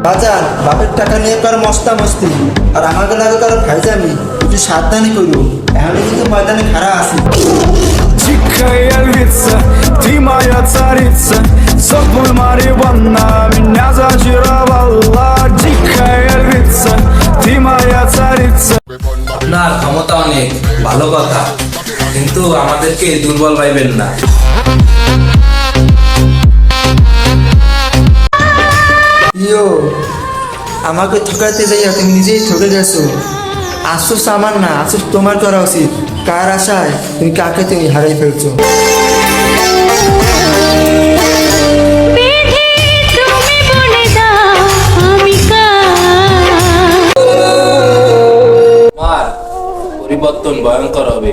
বাজার বাপের টাকা নিয়ে কর মস্তা মস্তি আর আমাকে লাগে কর ভাইজামি তুই সাবধানে করু এখন কিন্তু ময়দানে খাড়া আছি Дикая львица, ты моя царица, сок марихуана меня зачаровала. Дикая львица, ты моя царица. আপনার ক্ষমতা অনেক ভালো কথা, কিন্তু আমাদেরকে দুর্বল ভাইবেন না। ইয়ো আমাকে ঠকাতে যাইয়া তুমি নিজেই ঠকে গেছো। আফসোস আমার না, আফসোস তোমার করা উচিত। কার আশায় তুমি কাকে তুমি হারাই ফেলছো। আমার পরিবর্তন ভয়ঙ্কর হবে।